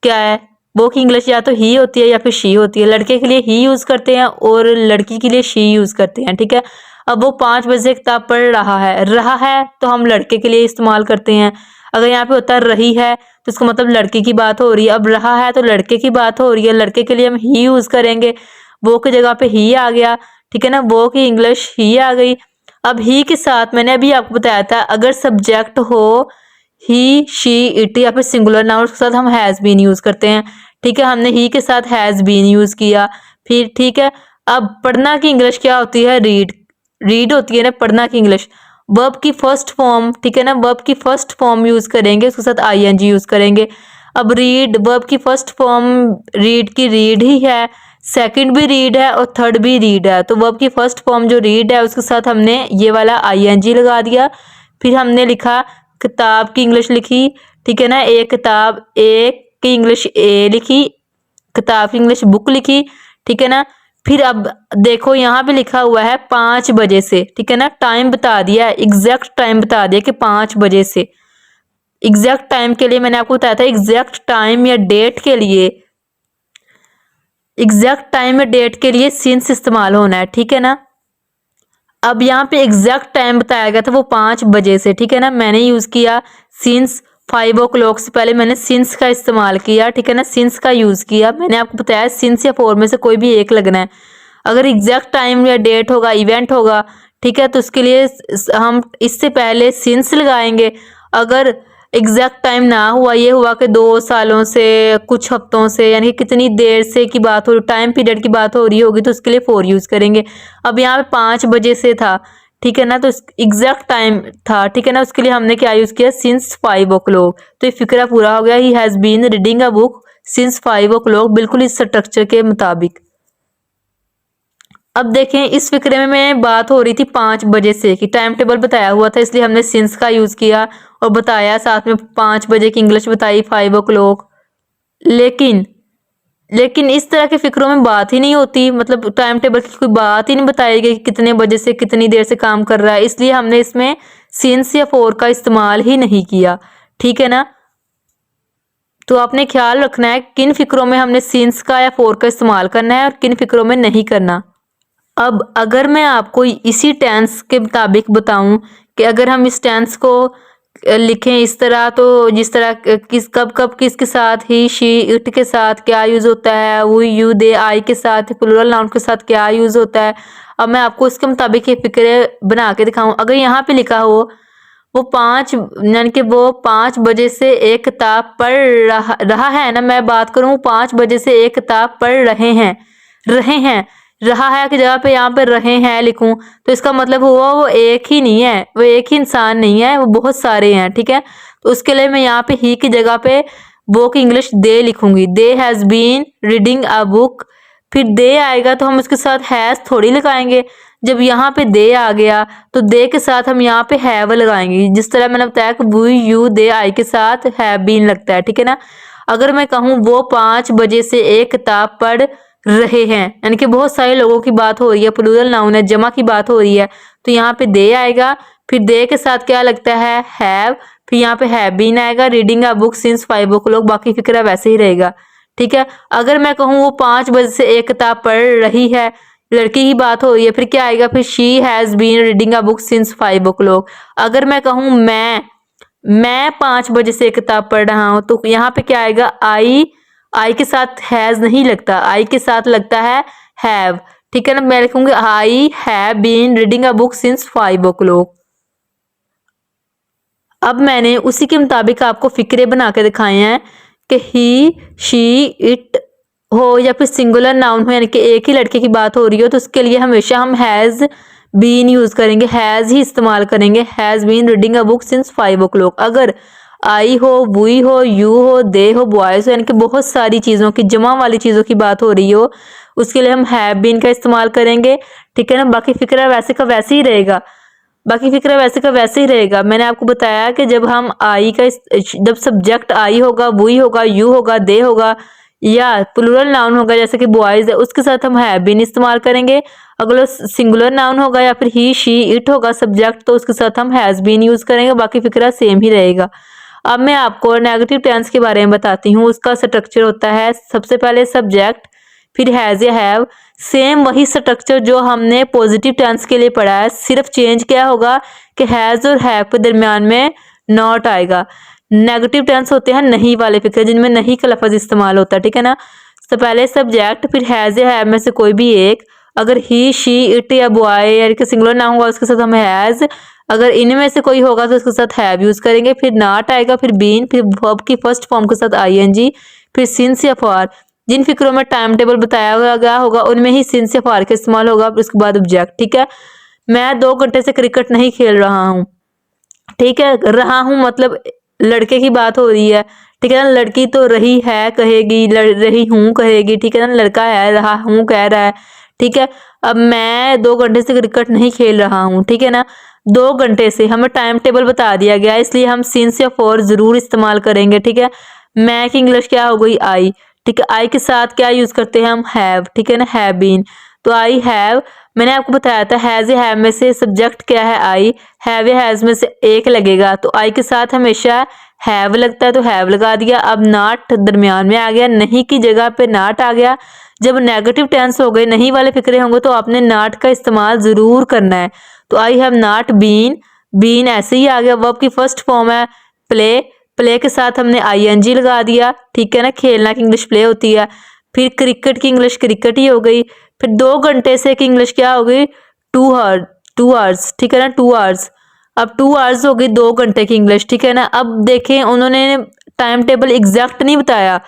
क्या है, वो की इंग्लिश या तो ही होती है या फिर शी होती है। लड़के के लिए ही यूज़ करते हैं और लड़की के लिए शी यूज़ करते हैं, ठीक है। अब वो 5 बजे किताब पढ़ रहा है तो हम लड़के के लिए इस्तेमाल करते हैं। अगर यहाँ पे होता रही है तो इसका मतलब लड़के की बात हो रही है। अब रहा है तो लड़के की बात हो रही है, लड़के के लिए हम ही यूज़ करेंगे। वो की जगह पे ही आ गया, ठीक है ना। वो की इंग्लिश ही आ गई। अब ही के साथ मैंने अभी आपको बताया था, अगर सब्जेक्ट हो ही, शी, इट या फिर सिंगुलर नाउन के साथ हम हैज़ बीन यूज़ करते हैं, ठीक है। हमने ही के साथ हैज़ बीन यूज़ किया फिर, ठीक है। अब पढ़ना की इंग्लिश क्या होती है, रीड होती है ना पढ़ना की इंग्लिश। वर्ब की फर्स्ट फॉर्म, ठीक है ना, वर्ब की फर्स्ट फॉर्म यूज़ करेंगे, उसके साथ आईएनजी यूज़ करेंगे। अब रीड, वर्ब की फर्स्ट फॉर्म रीड की रीड ही है, सेकंड भी रीड है और थर्ड भी रीड है। तो वर्ब की फर्स्ट फॉर्म जो रीड है उसके साथ हमने ये वाला आईएनजी लगा दिया। फिर हमने लिखा किताब की इंग्लिश लिखी, ठीक है ना। एक किताब, एक की इंग्लिश ए लिखी, किताब की इंग्लिश बुक लिखी, ठीक है ना। फिर अब देखो यहाँ पे लिखा हुआ है 5 बजे से, ठीक है ना। टाइम बता दिया, एग्जैक्ट टाइम बता दिया कि 5 बजे से। एग्जैक्ट टाइम के लिए मैंने आपको बताया था, एग्जैक्ट टाइम या डेट के लिए, एग्जैक्ट टाइम या डेट के लिए सिंस इस्तेमाल होना है, ठीक है ना। अब यहाँ पे एग्जैक्ट टाइम बताया गया था वो 5 बजे से, ठीक है ना। मैंने यूज़ किया सिंस, 5 o'clock से पहले मैंने सिंस का इस्तेमाल किया, ठीक है ना। सिंस का यूज़ किया, मैंने आपको बताया सिंस या फॉर में से कोई भी एक लगना है। अगर एग्जैक्ट टाइम या डेट होगा, इवेंट होगा, ठीक है, तो उसके लिए हम इससे पहले सिंस लगाएंगे। अगर एग्जैक्ट टाइम ना हुआ, ये हुआ कि 2 सालों से, कुछ हफ्तों से, यानी कि कितनी देर से की बात हो, टाइम पीरियड की बात हो रही होगी, तो उसके लिए फॉर यूज़ करेंगे। अब यहाँ पे 5 बजे से था, ठीक है ना, तो एग्जैक्ट टाइम था, ठीक है ना। उसके लिए हमने क्या यूज़ किया, सिंस 5 o'clock। तो ये फिक्रा पूरा हो गया, he has been reading a book since 5 o'clock, बिल्कुल इस स्ट्रक्चर के मुताबिक। अब देखें, इस फिक्रे में मैं बात हो रही थी 5 बजे से, कि टाइम टेबल बताया हुआ था, इसलिए हमने सिंस का यूज़ किया और बताया, साथ में 5 बजे की इंग्लिश बताई, 5 o'clock। लेकिन इस तरह के फिक्रों में बात ही नहीं होती, मतलब टाइम टेबल की कोई बात ही नहीं बताई गई कि कितने बजे से कितनी देर से काम कर रहा है, इसलिए हमने इसमें सिंस या फॉर का इस्तेमाल ही नहीं किया, ठीक है ना। तो आपने ख्याल रखना है किन फिक्रों में हमने सिंस का या फॉर का इस्तेमाल करना है और किन फिक्रों में नहीं करना। अब अगर मैं आपको इसी टेंस के मुताबिक बताऊं कि अगर हम इस टेंस को लिखें इस तरह, तो जिस तरह किस कब कब किसके साथ, ही, शी, इट के साथ क्या यूज़ होता है, वो, यू, दे, आई के साथ, प्लूरल नाउन के साथ क्या यूज़ होता है। अब मैं आपको इसके मुताबिक ये फिक्रे बना के दिखाऊं। अगर यहाँ पे लिखा हो वो 5, यानी कि वो 5 बजे से एक किताब पढ़ रहा है ना, मैं बात करूँ 5 बजे से एक किताब पढ़ रहे हैं, रहा है की जगह पे यहाँ पे रहे हैं लिखूं, तो इसका मतलब हुआ वो एक ही नहीं है, वो एक ही इंसान नहीं है, वो बहुत सारे हैं, ठीक है। तो उसके लिए मैं यहाँ पे ही की जगह पे वो की इंग्लिश दे लिखूंगी, they has been reading a book. फिर दे आएगा तो हम उसके साथ हैज़ थोड़ी लगाएंगे। जब यहाँ पे दे आ गया तो दे के साथ हम यहाँ पे हैव लगाएंगे, जिस तरह मैंने बताया कि वी, यू, दे, आई के साथ हैव बीन लगता है, ठीक है ना। अगर मैं कहूँ वो 5 बजे से एक किताब पढ़ रहे हैं, यानी कि बहुत सारे लोगों की बात हो रही है, प्लूरल नाउन है, जमा की बात हो रही है, तो यहाँ पे दे आएगा, फिर दे के साथ क्या लगता है, हैव, फिर यहाँ पे हैव बीन आएगा, reading a book since 5 o'clock, बाकी फिक्रा वैसे ही रहेगा, ठीक है। अगर मैं कहूँ वो 5 बजे से एक किताब पढ़ रही है, लड़की की बात हो रही है, फिर क्या आएगा, फिर she has been reading a book since 5 o'clock। अगर मैं कहूँ मैं 5 बजे से एक किताब पढ़ रहा हूँ, तो यहाँ पे क्या आएगा, आई के साथ हैज़ नहीं लगता, आई के साथ लगता है हैव, ठीक है ना। मैं लिखूंगी I have been reading a book since 5 o'clock। अब मैंने उसी के मुताबिक आपको फिक्रे बना के दिखाए हैं कि ही, शी, इट हो या फिर सिंगुलर नाउन हो, यानी कि एक ही लड़के की बात हो रही हो, तो उसके लिए हमेशा हम हैज़ बीन यूज करेंगे, हैज ही इस्तेमाल करेंगे, has been reading a book since 5 o'clock। अगर आई हो, वी हो, यू हो, दे हो, बॉयज हो, यानी कि बहुत सारी चीजों की, जमा वाली चीजों की बात हो रही हो, उसके लिए हम हैव बीन का इस्तेमाल करेंगे। ठीक है ना। बाकी फिक्रा वैसे का वैसे ही रहेगा, बाकी फिक्रा वैसे का वैसे ही रहेगा। मैंने आपको बताया कि जब हम आई का जब सब्जेक्ट आई होगा, वी होगा, यू होगा, दे होगा, या प्लूरल नाउन होगा जैसे कि बॉयज है, उसके साथ हम हैव बीन इस्तेमाल करेंगे। अगर सिंगुलर नाउन होगा या फिर ही, शी, इट होगा सब्जेक्ट, तो उसके साथ हम हैज बीन यूज करेंगे। बाकी फिक्रा सेम ही रहेगा। अब मैं आपको नेगेटिव टेंस के बारे में बताती हूँ। उसका स्ट्रक्चर होता है सबसे पहले सब्जेक्ट, फिर हैज या हैव, सेम वही स्ट्रक्चर जो हमने पॉजिटिव टेंस के लिए पढ़ा है, सिर्फ चेंज क्या होगा कि हैज और हैव के दरमियान में नॉट आएगा। नेगेटिव टेंस होते हैं नहीं वाले फिक्रे, जिनमें नहीं का लफ्ज इस्तेमाल होता है। ठीक है ना। तो पहले सब्जेक्ट, फिर हैज या हैव में से कोई भी एक। अगर ही, शी, इट या बॉय यानी कि सिंगुलर नाउन होगा उसके साथ हम हैज, अगर इनमें से कोई होगा तो उसके साथ हैव यूज करेंगे। फिर नॉट आएगा, फिर बीन, फिर वर्ब की फर्स्ट फॉर्म के साथ आईएनजी, फिर सिंस या फॉर। जिन फिक्रों में टाइम टेबल बताया गया होगा उनमें ही सिंस या फॉर का इस्तेमाल होगा। उसके बाद ऑब्जेक्ट। ठीक है। मैं 2 घंटे से क्रिकेट नहीं खेल रहा हूँ। ठीक है। रहा हूँ मतलब लड़के की बात हो रही है। ठीक है ना। लड़की तो रही है कहेगी, रही हूँ कहेगी। ठीक है ना। लड़का है, रहा हूँ कह रहा है। ठीक है। अब मैं 2 घंटे से क्रिकेट नहीं खेल रहा हूँ। ठीक है ना। 2 घंटे से हमें टाइम टेबल बता दिया गया, इसलिए हम सिंस या फॉर जरूर इस्तेमाल करेंगे। ठीक है। मैं की इंग्लिश क्या हो गई? आई। ठीक है। आई के साथ क्या यूज करते हैं हम? हैव। ठीक है ना। Have been. तो आई हैव, मैंने आपको बताया था हैज या हैव में से सब्जेक्ट क्या है? आई। हैव या हैज में से एक लगेगा, तो आई के साथ हमेशा हैव लगता है तो हैव लगा दिया। अब नॉट दरमियान में आ गया, नहीं की जगह पे नॉट आ गया। जब नेगेटिव टेंस हो गए, नहीं वाले फिक्रे होंगे, तो आपने नॉट का इस्तेमाल जरूर करना है। तो I have not been, been ऐसे ही आ गया। वर्ब की फर्स्ट फॉर्म है प्ले, प्ले के साथ हमने आईएनजी लगा दिया। ठीक है ना। खेलना की इंग्लिश प्ले होती है। फिर क्रिकेट की इंग्लिश क्रिकेट ही हो गई। फिर 2 घंटे से की इंग्लिश क्या हो गई? 2 आवर्स। ठीक है ना। 2 आवर्स। अब 2 आवर्स हो गई 2 घंटे की इंग्लिश। ठीक है ना। अब देखें उन्होंने टाइम टेबल एग्जैक्ट नहीं बताया,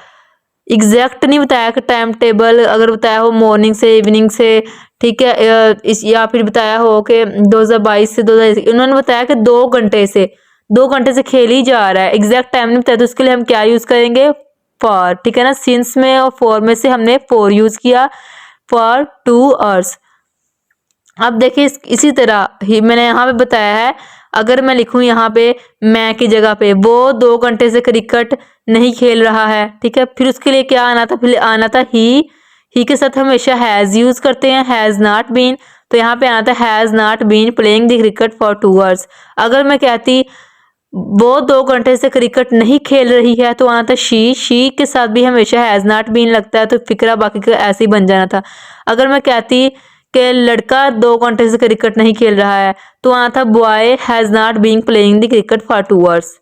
एग्जैक्ट नहीं बताया कि टाइम टेबल अगर बताया हो मॉर्निंग से इवनिंग से। ठीक है। इस या फिर बताया हो कि 2022 से 2021, उन्होंने बताया कि 2 घंटे से, 2 घंटे से खेल ही जा रहा है। एग्जैक्ट टाइम नहीं बताया, तो उसके लिए हम क्या यूज करेंगे? फॉर। ठीक है ना। सिंस में और फॉर में से हमने फॉर यूज किया, फॉर 2 आवर्स। अब देखिए इसी तरह ही मैंने यहाँ पे बताया है, अगर मैं लिखूं यहाँ पे मैं की जगह पे, वो 2 घंटे से क्रिकेट नहीं खेल रहा है। ठीक है। फिर उसके लिए क्या आना था? फिर आना था ही के साथ हमेशा हैज यूज करते हैं, हैज नॉट बीन। तो यहाँ पे आना था has not been playing the cricket for 2 hours. अगर मैं कहती वो 2 घंटे से क्रिकेट नहीं खेल रही है, तो आना था शी के साथ भी हमेशा हैज नॉट बीन लगता है, तो फिक्रा बाकी का ऐसे ही बन जाना था। अगर मैं कहती कि लड़का 2 घंटे से क्रिकेट नहीं खेल रहा है, तो आना था boy has not been playing the cricket for 2 hours.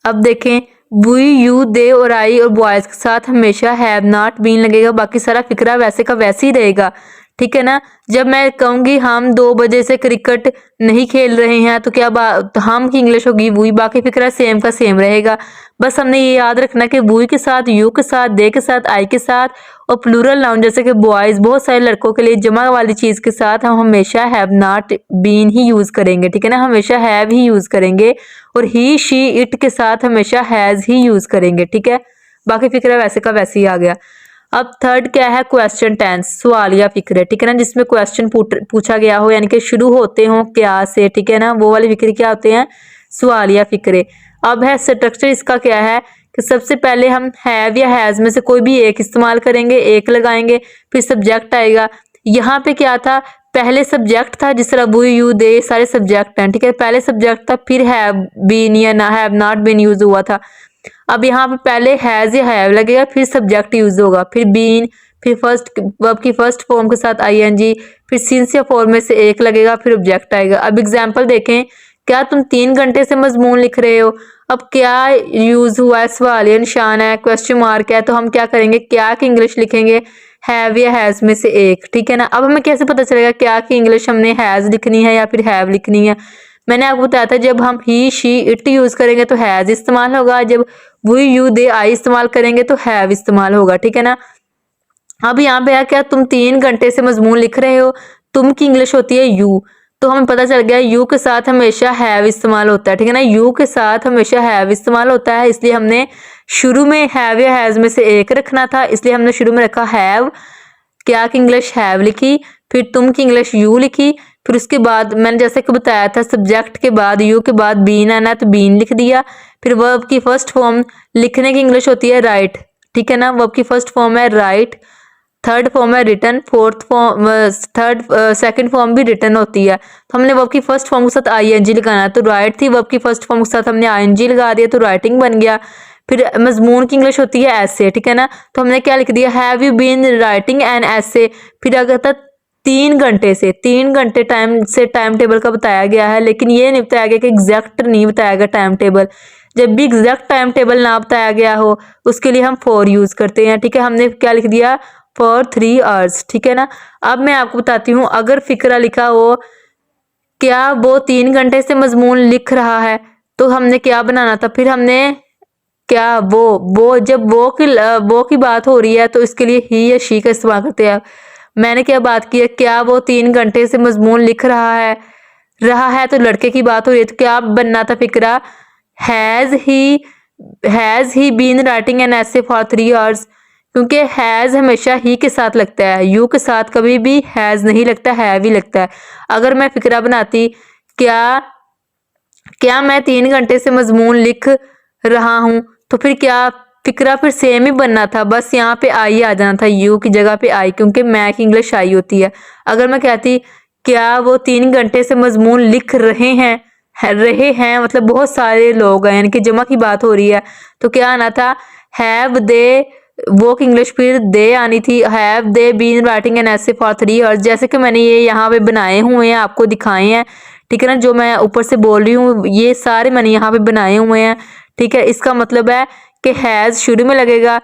अब देखें वी, यू, दे और आई और बॉयज के साथ हमेशा हैव नॉट बीन लगेगा, बाकी सारा फिक्रा वैसे का वैसे ही रहेगा। ठीक है ना। जब मैं कहूंगी हम 2 बजे से क्रिकेट नहीं खेल रहे हैं, तो क्या बात हम की इंग्लिश होगी वही, बाकी फिक्रा सेम का सेम रहेगा। बस हमने ये याद रखना कि वही के साथ, यू के साथ, दे के साथ, आई के साथ, और प्लूरल नाउन जैसे कि बॉयज, बहुत सारे लड़कों के लिए जमा वाली चीज के साथ हम हमेशा हैव नॉट बीन ही यूज करेंगे। ठीक है ना। हमेशा हैव ही यूज करेंगे। और ही, शी, इट के साथ हमेशा हैज ही यूज करेंगे। ठीक है। बाकी फिक्रा वैसे का वैसे ही आ गया। अब थर्ड क्या है? क्वेश्चन टेंस, सवालिया फिक्रे। ठीक है ना। जिसमें क्वेश्चन पूछा गया हो, यानी कि शुरू होते हो क्या से। ठीक है ना। वो वाले फिक्रे क्या होते हैं? सवालिया फिक्रे। अब है स्ट्रक्चर इसका क्या है कि सबसे पहले हम हैव या हैज में से कोई भी एक इस्तेमाल करेंगे, एक लगाएंगे, फिर सब्जेक्ट आएगा। यहाँ पे क्या था? पहले सब्जेक्ट था, जिस तरह वो, यू, दे सारे सब्जेक्ट हैं। ठीक है। पहले सब्जेक्ट था, फिर हैव बीन या ना हैव नॉट बीन यूज हुआ था। अब यहाँ पे पहले हैज या हैव लगेगा, फिर सब्जेक्ट यूज होगा, फिर बीन, फिर फर्स्ट वर्ब की फर्स्ट फॉर्म के साथ आईएनजी, फिर सिंस या फॉर में से एक लगेगा, फिर ऑब्जेक्ट आएगा। अब एग्जांपल देखें, क्या तुम 3 घंटे से मजमून लिख रहे हो? अब क्या यूज हुआ है? सवालिया निशान है, क्वेश्चन मार्क है, तो हम क्या करेंगे? क्या की इंग्लिश लिखेंगे? हैव या हैज में से एक। ठीक है ना। अब हमें कैसे पता चलेगा क्या की इंग्लिश हमने हैज लिखनी है या फिर हैव लिखनी है? मैंने आपको बताया था जब हम ही, शी, इट यूज करेंगे तो हैज इस्तेमाल होगा, जब वी, यू, दे, आई इस्तेमाल करेंगे तो हैव इस्तेमाल होगा। ठीक है ना। अब यहाँ पे है क्या तुम 3 घंटे से मजमून लिख रहे हो, तुम की इंग्लिश होती है यू। तो हमें पता चल गया यू के साथ हमेशा हैव इस्तेमाल होता है, ठीक है ना। यू के साथ हमेशा हैव इस्तेमाल होता है, इसलिए हमने शुरू में हैव या हैज में से एक रखना था, इसलिए हमने शुरू में रखा हैव। क्या की इंग्लिश हैव लिखी, फिर तुम की इंग्लिश यू लिखी, फिर उसके बाद मैंने जैसे कि बताया था सब्जेक्ट के बाद यू के बाद बीन आना तो बीन लिख दिया। फिर वर्ब की फर्स्ट फॉर्म लिखने की इंग्लिश होती है राइट, ठीक है ना। वर्ब की फर्स्ट फॉर्म है राइट, थर्ड फॉर्म है written, fourth form second form भी रिटन होती है। तो हमने वर्ब की फर्स्ट फॉर्म के साथ आईएनजी लगाना है, तो राइट थी, वर्ब की फर्स्ट फॉर्म के साथ हमने आईएनजी लगा दिया तो राइटिंग बन गया। फिर मजमून की इंग्लिश होती है ऐसे, ठीक है ना। तो हमने क्या लिख दिया, have you been writing an essay. फिर अगर था 3 घंटे से, 3 घंटे टाइम से टाइम टेबल का बताया गया है, लेकिन ये नहीं बताया गया कि एग्जैक्ट नहीं बताया गया टाइम टेबल। जब भी एग्जैक्ट टाइम टेबल ना बताया गया हो उसके लिए हम फॉर यूज करते हैं, ठीक है। हमने क्या लिख दिया, फॉर 3 आवर्स, ठीक है ना। अब मैं आपको बताती हूँ, अगर फिक्रा लिखा हो क्या वो 3 घंटे से मजमून लिख रहा है, तो हमने क्या बनाना था, फिर हमने क्या वो जब वो की बात हो रही है तो इसके लिए ही या शी का इस्तेमाल करते हैं। मैंने क्या बात की है, क्या वो 3 घंटे से मजमून लिख रहा है तो लड़के की बात हो रही है, तो क्या बनना था फिक्रा, has he been writing an essay for 3 hours. क्योंकि हैज हमेशा ही के साथ लगता है, यू के साथ कभी भी हैज नहीं लगता, है भी लगता है। अगर मैं फिक्रा बनाती, क्या क्या मैं 3 घंटे से मजमून लिख रहा हूँ, तो फिर क्या फिक्रा फिर सेम ही बनना था, बस यहाँ पे आई आ जाना था, यू की जगह पे आई, क्योंकि मैं की इंग्लिश आई होती है। अगर मैं कहती क्या वो 3 घंटे से मजमून लिख रहे हैं मतलब बहुत सारे लोग हैं, यानी कि जमा की बात हो रही है, तो क्या आना था, हैव दे, वो की इंग्लिश फिर दे आनी थी, have they been writing an essay for 3 hours. जैसे कि मैंने ये यहाँ पे बनाए हुए हैं, आपको दिखाए हैं, ठीक है ना। जो मैं ऊपर से बोल रही हूँ ये सारे मैंने यहाँ पे बनाए हुए हैं, ठीक है। इसका मतलब है कि हैज शुरू में लगेगा,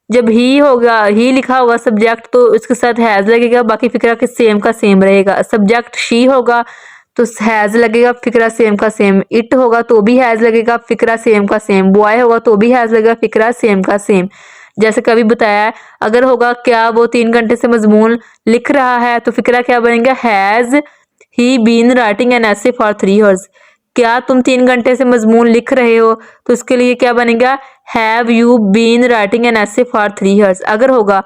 जब ही होगा, ही लिखा होगा सब्जेक्ट तो इसके साथ हैज लगेगा, बाकी फिक्रा के सेम का सेम रहेगा। सब्जेक्ट शी होगा तो हैज लगेगा, फिक्रा सेम का सेम। इट होगा तो भी हैज लगेगा, फिक्रा सेम का सेम। बॉय होगा तो भी हैज लगेगा, फिक्रा सेम का सेम। जैसे कभी बताया है, अगर होगा क्या वो 3 घंटे से मजमून लिख रहा है, तो फिक्रा क्या बनेगा, has he been writing an essay for 3 hours. क्या तुम 3 घंटे से मजमून लिख रहे हो, तो इसके लिए क्या बनेगा, have you been writing an essay for 3 hours. अगर होगा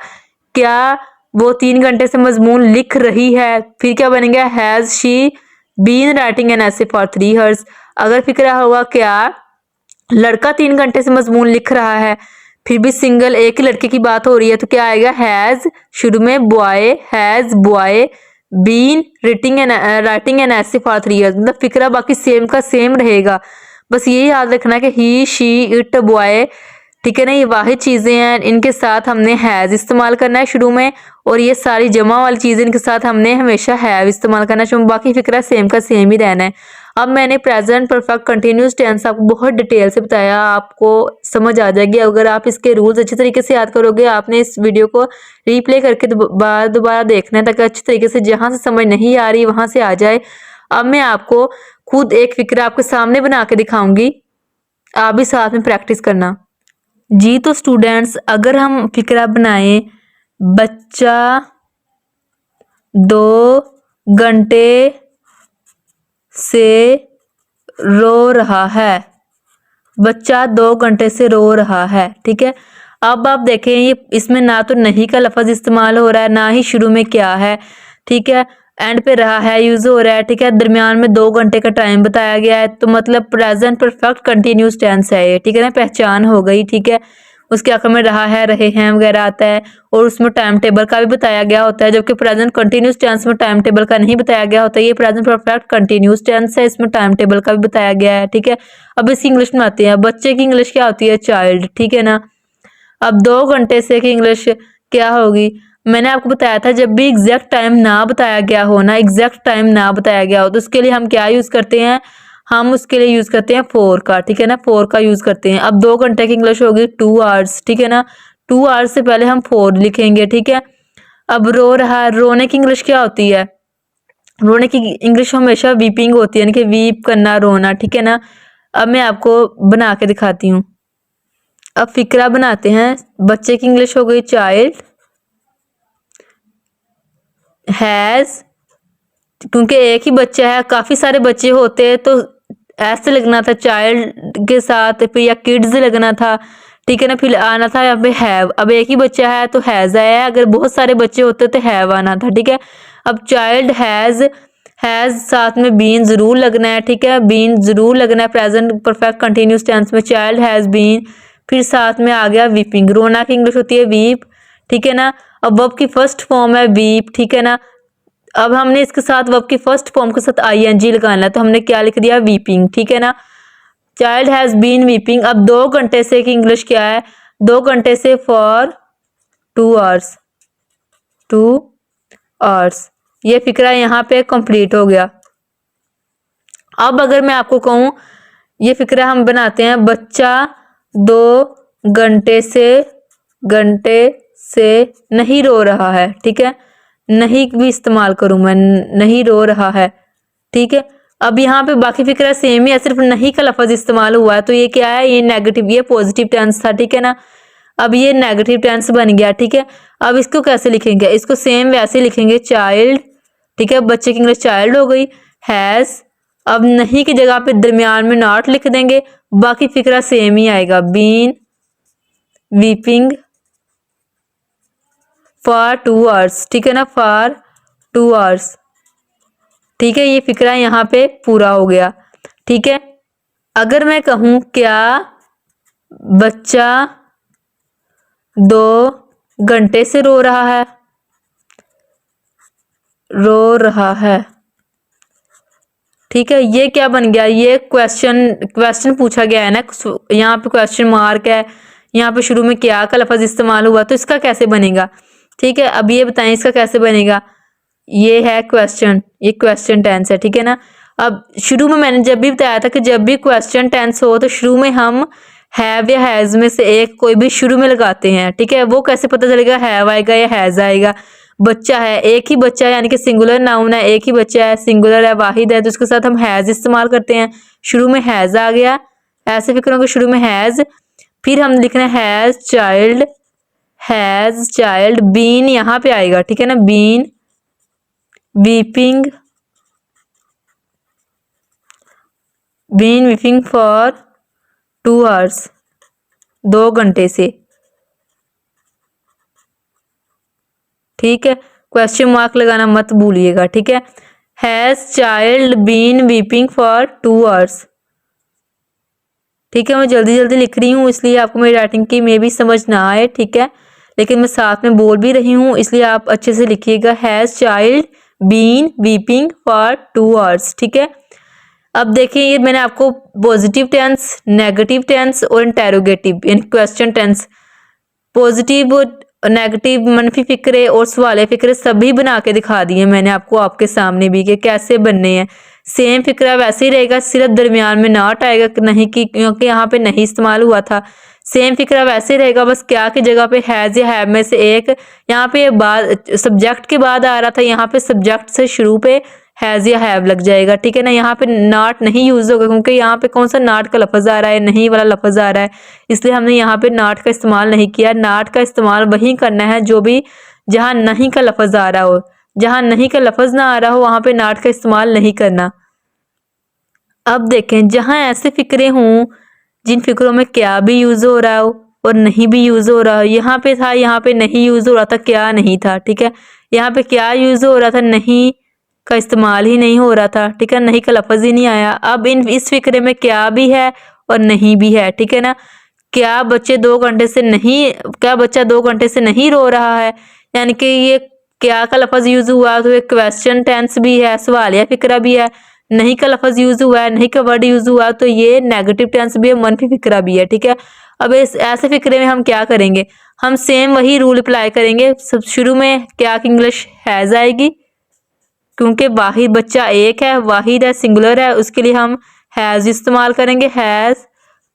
क्या वो 3 घंटे से मजमून लिख रही है, फिर क्या बनेगा, has she been writing an essay for 3 hours. अगर फिक्रा होगा क्या लड़का 3 घंटे से मजमून लिख रहा है, फिर भी सिंगल एक ही लड़के की बात हो रही है, तो क्या आएगा, हैज शुरू में boy, has boy been writing an essay for 3 years. मतलब फिक्रा बाकी सेम का सेम रहेगा, बस ये याद रखना है कि ही शी इट बॉय, ठीक है ना। ये वाहिद चीजें हैं, इनके साथ हमने हैज इस्तेमाल करना है शुरू में, और ये सारी जमा वाली चीजें इनके साथ हमने हमेशा हैव इस्तेमाल करना है शुरू में, बाकी फिक्रा सेम का सेम ही रहना है। अब मैंने प्रेजेंट परफेक्ट कंटिन्यूस टेंस आपको बहुत डिटेल से बताया, आपको समझ आ जाएगी अगर आप इसके रूल्स अच्छे तरीके से याद करोगे। आपने इस वीडियो को रीप्ले करके दोबारा देखना है, ताकि अच्छे तरीके से जहां से समझ नहीं आ रही वहां से आ जाए। अब मैं आपको खुद एक फिक्रा आपके सामने बना के दिखाऊंगी, आप भी साथ में प्रैक्टिस करना। जी तो स्टूडेंट्स, अगर हम फिक्रा बनाए, बच्चा 2 घंटे से रो रहा है, बच्चा 2 घंटे से रो रहा है, ठीक है। अब आप देखें ये इसमें ना तो नहीं का लफज इस्तेमाल हो रहा है, ना ही शुरू में क्या है, ठीक है। एंड पे रहा है यूज हो रहा है, ठीक है। दरमियान में 2 घंटे का टाइम बताया गया है, तो मतलब प्रेजेंट परफेक्ट कंटिन्यूस टेंस है ये, ठीक है ना। पहचान हो गई, ठीक है। उसके आखिर में रहा है, रहे हैं वगैरह आता है, और उसमें टाइम टेबल का भी बताया गया होता है, जबकि प्रेजेंट कंटिन्यूस टेंस में टाइम टेबल का नहीं बताया गया होता। ये प्रेजेंट परफेक्ट कंटिन्यूस टेंस है, इसमें टाइम टेबल का भी बताया गया है, ठीक है। अब इसकी इंग्लिश में आते हैं, बच्चे की इंग्लिश क्या होती है, चाइल्ड, ठीक है ना। अब 2 घंटे से की इंग्लिश क्या होगी, मैंने आपको बताया था जब भी एग्जैक्ट टाइम ना बताया गया हो ना, एग्जैक्ट टाइम ना बताया गया हो, तो उसके लिए हम क्या यूज करते हैं, हम उसके लिए यूज करते हैं फोर का, ठीक है ना। फोर का यूज करते हैं। अब 2 घंटे की इंग्लिश होगी 2 आवर्स, ठीक है ना। 2 आवर्स से पहले हम फोर लिखेंगे, ठीक है। अब रो रहा, रोने की इंग्लिश क्या होती है, रोने की इंग्लिश हमेशा वीपिंग होती है, यानी कि वीप करना, रोना, ठीक है ना। अब मैं आपको बना के दिखाती हूँ। अब फिक्रा बनाते हैं, बच्चे की इंग्लिश हो गई चाइल्ड, हैज क्योंकि एक ही बच्चा है, काफ़ी सारे बच्चे होते हैं तो ऐसे लगना था चाइल्ड के साथ, फिर या किड्स लगना था, ठीक है ना। फिर आना था यहाँ पे हैव। अब एक ही बच्चा है तो हैज़ आया है, अगर बहुत सारे बच्चे होते तो हैव आना था, ठीक है। अब चाइल्ड हैज़ साथ में बीन ज़रूर लगना है, ठीक है, बीन ज़रूर लगना है प्रेजेंट परफेक्ट कंटिन्यूस टेंस में। चाइल्ड हैज़ बीन, फिर साथ में आ गया वीपिंग। रोना की इंग्लिश होती है वीप, ठीक है ना। अब वर्ब की फर्स्ट फॉर्म है वीप, ठीक है ना। अब हमने इसके साथ वर्ब की फर्स्ट फॉर्म के साथ आईएनजी लगाना है, तो हमने क्या लिख दिया, वीपिंग, ठीक है ना। Child has been weeping. अब 2 घंटे से की इंग्लिश क्या है, 2 घंटे से फॉर 2 आवर्स, 2 आवर्स। ये फिक्रा यहाँ पे कंप्लीट हो गया। अब अगर मैं आपको कहूँ, ये फिक्रा हम बनाते हैं, बच्चा 2 घंटे से नहीं रो रहा है, ठीक है। नहीं भी इस्तेमाल करूँ मैं, नहीं रो रहा है, ठीक है। अब यहाँ पे बाकी फिक्रा सेम ही है, सिर्फ नहीं का लफज इस्तेमाल हुआ है। तो ये क्या है, ये नेगेटिव, ये पॉजिटिव टेंस था, ठीक है ना। अब ये नेगेटिव टेंस बन गया, ठीक है। अब इसको कैसे लिखेंगे, इसको सेम वैसे लिखेंगे, चाइल्ड, ठीक है, बच्चे की इंग्लिश चाइल्ड हो गई, हैज़। अब नहीं की जगह पे दरमियान में नॉट लिख देंगे, बाकी फिक्रा सेम ही आएगा, बीन वीपिंग फॉर 2 आवर्स, ठीक है ना, फॉर 2 आवर्स, ठीक है। ये फिक्रा यहाँ पे पूरा हो गया, ठीक है। अगर मैं कहूँ क्या बच्चा 2 घंटे से रो रहा है, रो रहा है, ठीक है। ये क्या बन गया, ये क्वेश्चन पूछा गया है ना, यहाँ पे क्वेश्चन मार्क है, यहाँ पे शुरू में क्या का लफज इस्तेमाल हुआ, तो इसका कैसे बनेगा, ठीक है। अब ये बताएं इसका कैसे बनेगा। ये है क्वेश्चन, ये क्वेश्चन टेंस है, ठीक है ना। अब शुरू में मैंने जब भी बताया था कि जब भी क्वेश्चन टेंस हो तो शुरू में हम हैव या हैज में से एक कोई भी शुरू में लगाते हैं, ठीक है। वो कैसे पता चलेगा, हैव आएगा या हैज आएगा। बच्चा है, एक ही बच्चा है, यानी कि सिंगुलर नाउन है, एक ही बच्चा है, सिंगुलर है, वाहिद है, तो उसके साथ हम हैज इस्तेमाल करते हैं। शुरू में हैज आ गया, ऐसे फिक्रों के शुरू में हैज, फिर हम लिखना हैज चाइल्ड बीन, यहाँ पे आएगा, ठीक है ना, बीन वीपिंग फॉर 2 आवर्स, 2 घंटे से, ठीक है। क्वेश्चन मार्क लगाना मत भूलिएगा, ठीक है। Has child been weeping for 2 hours, ठीक है। मैं जल्दी जल्दी लिख रही हूँ, इसलिए आपको मेरी राइटिंग की मे भी समझ ना आए, ठीक है, लेकिन मैं साथ में बोल भी रही हूँ, इसलिए आप अच्छे से लिखिएगा, has child been weeping for 2 hours, ठीक है। अब देखिए, ये मैंने आपको पॉजिटिव टेंस, नेगेटिव टेंस और इंटेरोगेटिव यानी क्वेश्चन टेंस, पॉजिटिव नेगेटिव मनफी फिक्रे और सवाले फिक्रे सभी बना के दिखा दिए मैंने आपको, आपके सामने भी कि कैसे बनने हैं। सेम फिक्रा वैसे ही रहेगा, सिर्फ दरमियान में नॉट आएगा, नहीं की, क्योंकि यहाँ पे नहीं इस्तेमाल हुआ था। सेम फिक्रा वैसे ही रहेगा, बस क्या की जगह पे हैज या हैव में से एक, यहाँ पे बाद सब्जेक्ट के बाद आ रहा था, यहाँ पे सब्जेक्ट से शुरू पे हैज या हैव लग जाएगा, ठीक है ना। यहाँ पे नॉट नहीं यूज होगा, क्योंकि यहाँ पे कौन सा नॉट का लफज आ रहा है, नहीं वाला लफज आ रहा है, इसलिए हमने यहाँ पे नॉट का इस्तेमाल नहीं किया। नॉट का इस्तेमाल वही करना है जो भी जहाँ नहीं का लफज आ रहा हो, जहाँ नहीं का लफज ना आ रहा हो वहां पे नॉट का इस्तेमाल नहीं करना। अब देखें, जहाँ ऐसे फिक्रे हों जिन फिक्रों में क्या भी यूज हो रहा हो और नहीं भी यूज हो रहा हो, यहाँ पे था, यहाँ पे नहीं यूज हो रहा था, क्या नहीं था, ठीक है। यहाँ पे क्या यूज हो रहा था, नहीं का इस्तेमाल ही नहीं हो रहा था, ठीक है, नहीं का लफज ही नहीं आया। अब इस फिक्रे में क्या भी है और नहीं भी है, ठीक है ना। क्या बच्चा 2 घंटे से नहीं रो रहा है, यानी कि ये क्या का लफज यूज हुआ, तो ये क्वेश्चन टेंस भी है, सवालिया फिक्रा भी है। नहीं का लफज यूज हुआ है, नहीं का वर्ड यूज हुआ, तो ये नेगेटिव टेंस भी है, मनफी फिक्रा भी है, ठीक है। अब इस ऐसे फिक्रे में हम क्या करेंगे, हम सेम वही रूल अप्लाई करेंगे। सब शुरू में क्या की इंग्लिश हैज आएगी, क्योंकि वाहिद बच्चा एक है, वाहिद है, सिंगुलर है, उसके लिए हम हैज इस्तेमाल करेंगे, हैज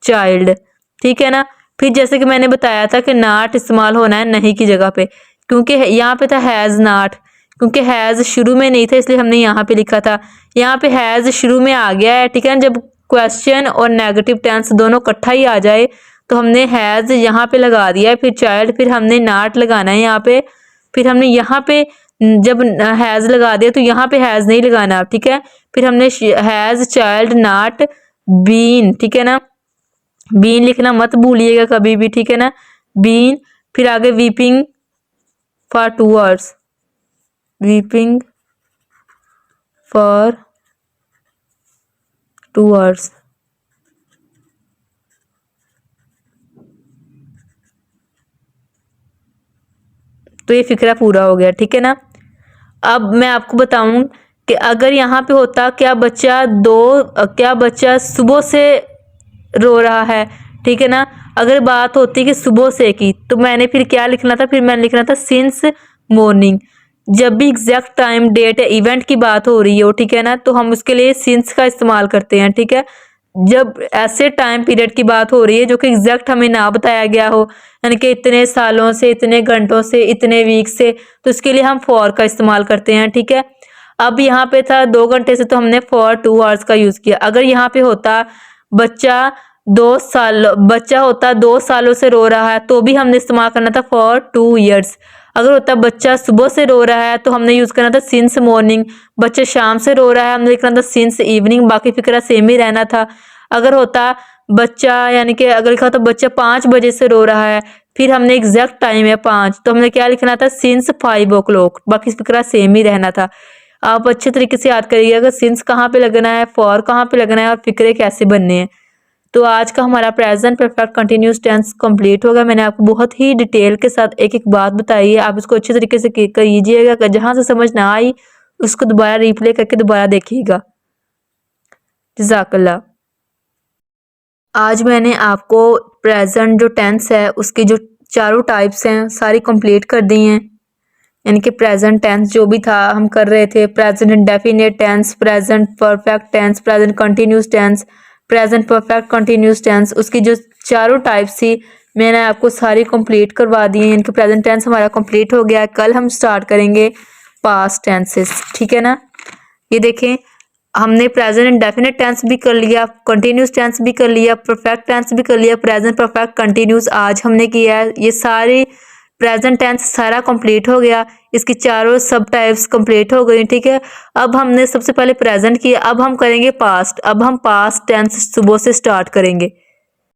चाइल्ड, ठीक है ना। फिर जैसे कि मैंने बताया था कि नॉट इस्तेमाल होना है नहीं की जगह पे, क्योंकि यहाँ पे था हैज नॉट, क्योंकि हैज शुरू में नहीं था इसलिए हमने यहाँ पे लिखा था। यहाँ पे हैज शुरू में आ गया है, ठीक है ना। जब क्वेश्चन और नेगेटिव टेंस दोनों इकट्ठा ही आ जाए तो हमने हैज यहाँ पे लगा दिया है, फिर चाइल्ड, फिर हमने नॉट लगाना है यहाँ पे, फिर हमने यहाँ पे जब हैज़ लगा दिया तो यहाँ पे हैज़ नहीं लगाना, ठीक है। फिर हमने हैज़ चाइल्ड नॉट बीन, ठीक है ना, बीन लिखना मत भूलिएगा कभी भी, ठीक है ना, बीन। फिर आगे weeping for 2 hours, weeping for 2 hours. तो ये फिक्रा पूरा हो गया, ठीक है ना। अब मैं आपको बताऊं कि अगर यहाँ पे होता क्या बच्चा सुबह से रो रहा है, ठीक है ना। अगर बात होती कि सुबह से की, तो मैंने फिर क्या लिखना था, फिर मैंने लिखना था सिंस मॉर्निंग। जब भी एग्जैक्ट टाइम डेट इवेंट की बात हो रही हो, ठीक है ना, तो हम उसके लिए सिंस का इस्तेमाल करते हैं, ठीक है। जब ऐसे टाइम पीरियड की बात हो रही है जो कि एग्जैक्ट हमें ना बताया गया हो, यानी कि इतने सालों से, इतने घंटों से, इतने वीक से, तो इसके लिए हम फॉर का इस्तेमाल करते हैं, ठीक है। अब यहाँ पे था 2 घंटे से, तो हमने फॉर 2 आवर्स का यूज किया। अगर यहाँ पे होता बच्चा होता 2 सालों से रो रहा है, तो भी हमने इस्तेमाल करना था फॉर 2 ईयर्स। अगर होता बच्चा सुबह से रो रहा है, तो हमने यूज करना था सिंस मॉर्निंग। बच्चा शाम से रो रहा है, हमने लिखना था सिंस इवनिंग, बाकी फिक्रा सेम ही रहना था। अगर होता बच्चा, यानी कि अगर लिखा होता बच्चा 5 बजे से रो रहा है, फिर हमने एग्जैक्ट टाइम है 5, तो हमने क्या लिखना था सिंस 5 o'clock, बाकी फिक्रा सेम ही रहना था। आप अच्छे तरीके से याद करिएगा सिंस कहाँ पे लगना है, फॉर कहाँ पे लगना है और फिक्रे कैसे बनने हैं। तो आज का हमारा present perfect continuous tense complete होगा। मैंने आपको बहुत ही डिटेल के साथ एक एक बात बताई है, आप इसको अच्छे तरीके से कीजिएगा। जहां से समझ ना आई उसको दोबारा रिप्ले करके दोबारा देखिएगा। जज़ाकल्लाह। आज मैंने आपको प्रेजेंट जो टेंस है उसकी जो चारों टाइप्स हैं सारी कंप्लीट कर दी हैं। यानी कि प्रेजेंट टेंस जो भी था हम कर रहे थे, present indefinite tense, present perfect tense, present continuous tense, present perfect continuous tense, उसकी जो चारों टाइप्स थी मैंने आपको सारी कंप्लीट करवा दी है। इनके प्रेजेंट टेंस हमारा कंप्लीट हो गया है। कल हम स्टार्ट करेंगे पास्ट टेंसेस, ठीक है ना। ये देखें, हमने प्रेजेंट इंडेफिनिट टेंस भी कर लिया, कंटिन्यूस टेंस भी कर लिया, परफेक्ट टेंस भी कर लिया, प्रेजेंट परफेक्ट कंटिन्यूस आज हमने किया है। ये सारी प्रेजेंट टेंस सारा कंप्लीट हो गया, इसकी चारों सब टाइप्स कंप्लीट हो गई, ठीक है। अब हमने सबसे पहले प्रेजेंट किया, अब हम करेंगे पास्ट। अब हम पास्ट टेंस सुबह से स्टार्ट करेंगे।